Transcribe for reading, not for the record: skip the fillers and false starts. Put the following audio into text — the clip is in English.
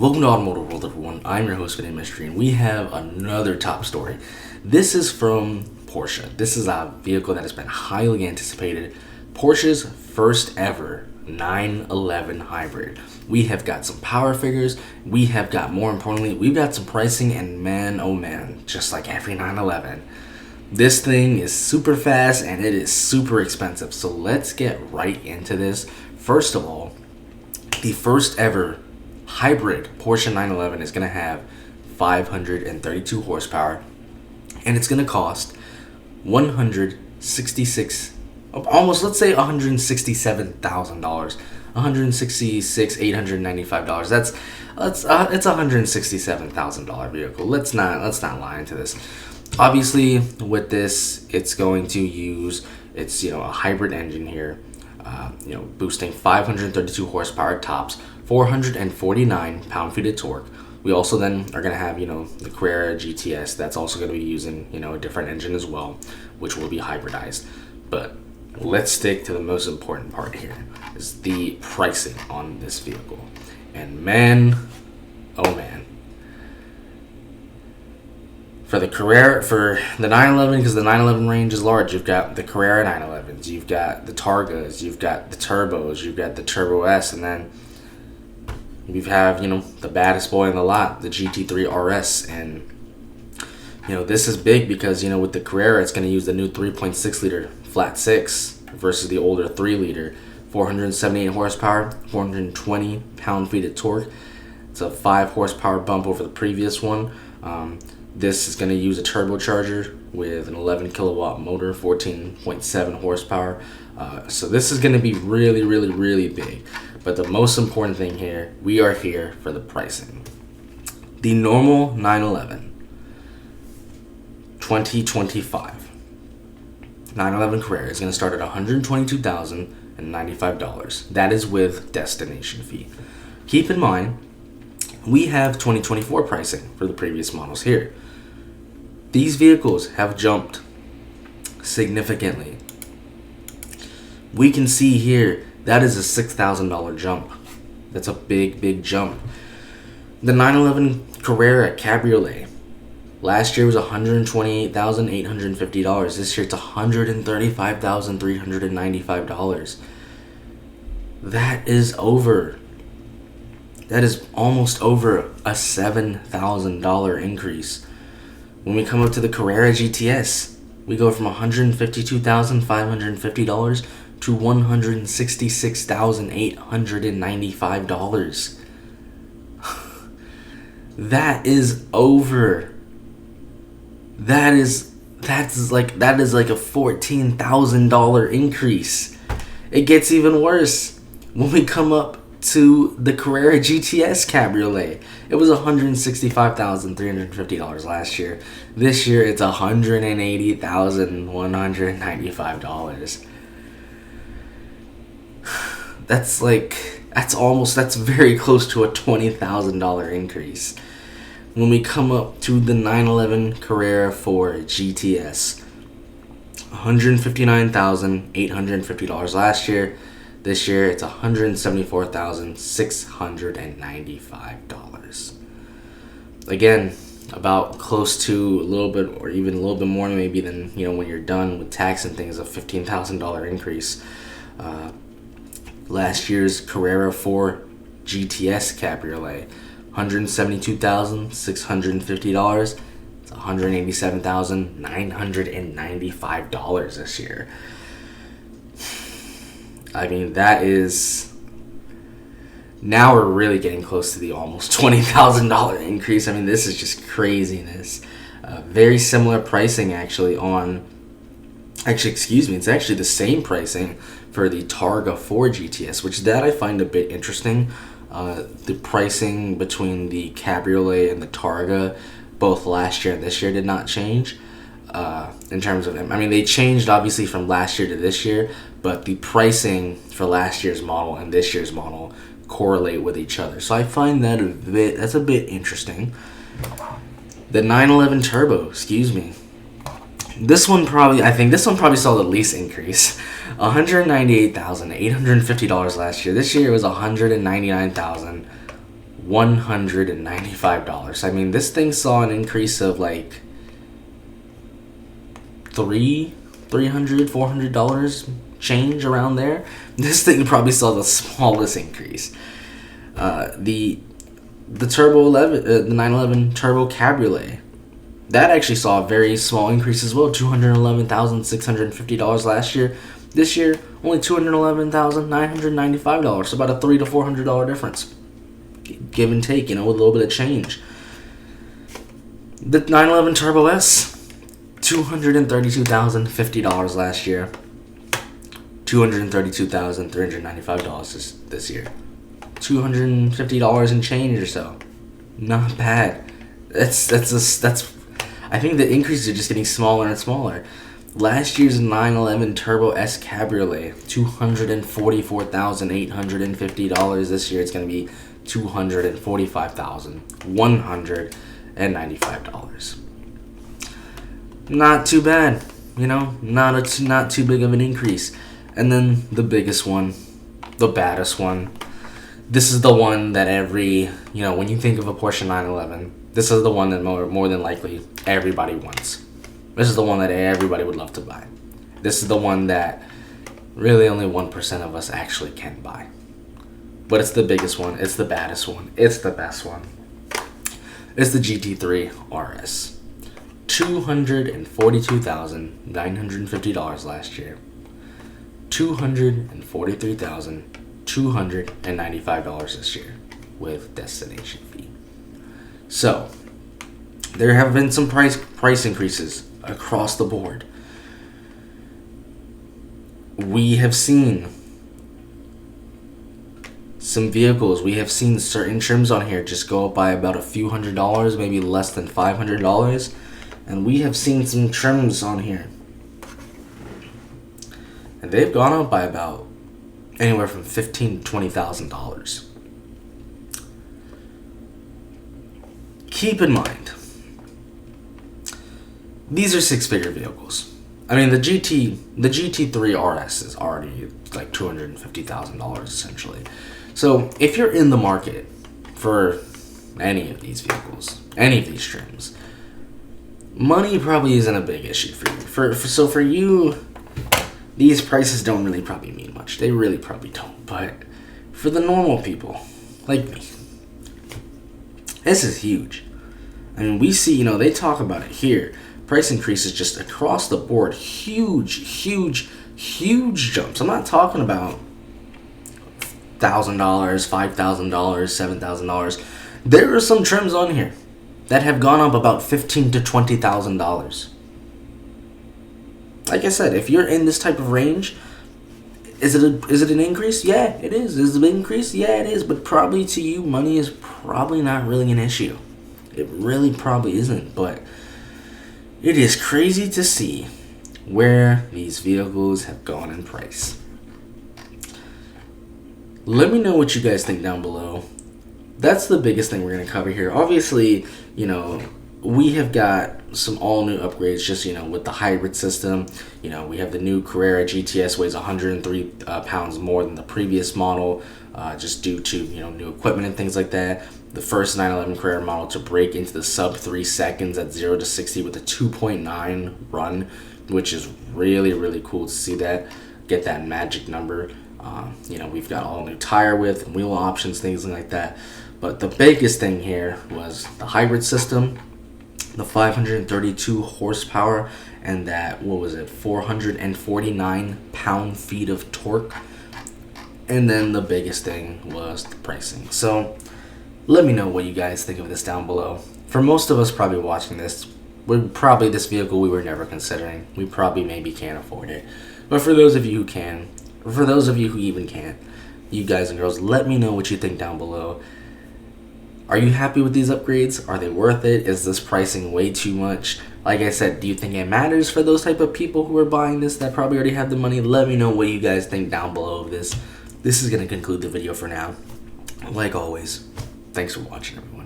Welcome to Automotive World, everyone. I'm your host, Vinay Mystery, and we have another top story. This is from Porsche. This is a vehicle that has been highly anticipated. Porsche's first ever 911 hybrid. We have got some power figures. We have got, more importantly, we've got some pricing, and man, oh man, just like every 911. This thing is super fast and it is super expensive. So let's get right into this. First of all, the first ever hybrid Porsche 911 is going to have 532 horsepower, and it's going to cost 166, almost, let's say $167,000, $166,895. That's it's a $167,000 vehicle. Let's not lie into this. Obviously, with this, it's going to use a hybrid engine here. Boosting 532 horsepower tops, 449 pound-feet of torque. We also then are going to have, the Carrera GTS. That's also going to be using, a different engine as well, which will be hybridized. But let's stick to the most important part here, is the pricing on this vehicle. And man, oh man. For the Carrera, for the 911, because the 911 range is large, you've got the Carrera 911s, you've got the Targas, you've got the Turbos, you've got the Turbo S, and then you have, the baddest boy in the lot, the GT3 RS. And, this is big because, with the Carrera, it's going to use the new 3.6 liter flat six versus the older 3 liter, 478 horsepower, 420 pound-feet of torque. It's a 5 horsepower bump over the previous one. This is going to use a turbocharger with an 11 kilowatt motor, 14.7 horsepower. So this is going to be really, really, really big. But the most important thing here, we are here for the pricing. The normal 911 2025 911 Carrera is going to start at $122,095. That is with destination fee. Keep in mind, we have 2024 pricing for the previous models here. These vehicles have jumped significantly. We can see here that is a $6,000 jump. That's a big, big jump. The 911 Carrera Cabriolet last year was $128,850. This year it's $135,395. That is almost over a $7,000 increase. When we come up to the Carrera GTS, we go from $152,550 to $166,895. That is like a $14,000 increase. It gets even worse when we come up to the Carrera GTS Cabriolet. It was $165,350 last year. This year it's $180,195. That's very close to a $20,000 increase. When we come up to the 911 Carrera 4 GTS, $159,850 last year. This year, it's $174,695. Again, about close to a little bit, or even a little bit more maybe than, when you're done with tax and things, a $15,000 increase. Last year's Carrera 4 GTS Cabriolet, $172,650. It's $187,995 this year. I mean, now we're really getting close to the almost $20,000 increase. I mean, this is just craziness. Very similar pricing it's actually the same pricing for the Targa 4 GTS, which I find a bit interesting. The pricing between the Cabriolet and the Targa, both last year and this year, did not change. In terms of, they changed obviously from last year to this year, but the pricing for last year's model and this year's model correlate with each other. So I find that that's a bit interesting. The 911 Turbo, This one probably saw the least increase. $198,850 last year. This year it was $199,100. $195. I mean, this thing saw an increase of like $400 change around there. This thing probably saw the smallest increase. The Turbo 11, the 911 Turbo Cabriolet, that actually saw a very small increase as well. $211,650 last year. This year, only $211,995. So about a $300 to $400 difference, give and take. With a little bit of change. The 911 Turbo S, $232,050 last year. $232,395 this year. $250 in change or so. Not bad. That's. I think the increases are just getting smaller and smaller. Last year's 911 Turbo S Cabriolet, $244,850. This year it's going to be $245,195. Not too bad, not too big of an increase. And then the biggest one, the baddest one. This is the one that when you think of a Porsche 911, this is the one that more than likely everybody wants. This is the one that everybody would love to buy. This is the one that really only 1% of us actually can buy. But it's the biggest one. It's the baddest one. It's the best one. It's the GT3 RS. $242,950 last year. $243,295 this year with destination fee. So there have been some price increases across the board. We have seen some vehicles, we have seen certain trims on here just go up by about a few $100s, maybe less than $500. And we have seen some trims on here, and they've gone up by about anywhere from $15,000 to $20,000. Keep in mind, these are six-figure vehicles. I mean, the GT3 RS is already like $250,000 essentially. So if you're in the market for any of these vehicles, any of these trims, money probably isn't a big issue for you. So for you, these prices don't really probably mean much. They really probably don't. But for the normal people like me, this is huge. I mean, we see, they talk about it here. Price increases just across the board. Huge jumps. I'm not talking about $1,000, $5,000, $7,000. There are some trims on here that have gone up about $15,000 to $20,000. Like I said, if you're in this type of range, is it an increase? Yeah, it is. Is it a big increase? Yeah, it is. But probably to you, money is probably not really an issue. It really probably isn't. But it is crazy to see where these vehicles have gone in price. Let me know what you guys think down below. That's the biggest thing we're going to cover here. Obviously, we have got some all new upgrades just, with the hybrid system. We have the new Carrera GTS, weighs 103 pounds more than the previous model, just due to, new equipment and things like that. The first 911 Carrera model to break into the sub 3 seconds at 0 to 60 with a 2.9 run, which is really, really cool to see that. Get that magic number. We've got all new tire width and wheel options, things like that. But the biggest thing here was the hybrid system, the 532 horsepower, and that, 449 pound-feet of torque. And then the biggest thing was the pricing. So let me know what you guys think of this down below. For most of us probably watching this, this vehicle we were never considering. We probably maybe can't afford it. But for those of you who can, or for those of you who even can't, you guys and girls, let me know what you think down below. Are you happy with these upgrades? Are they worth it? Is this pricing way too much? Like I said, do you think it matters for those type of people who are buying this that probably already have the money? Let me know what you guys think down below of this. This is going to conclude the video for now. Like always, thanks for watching, everyone.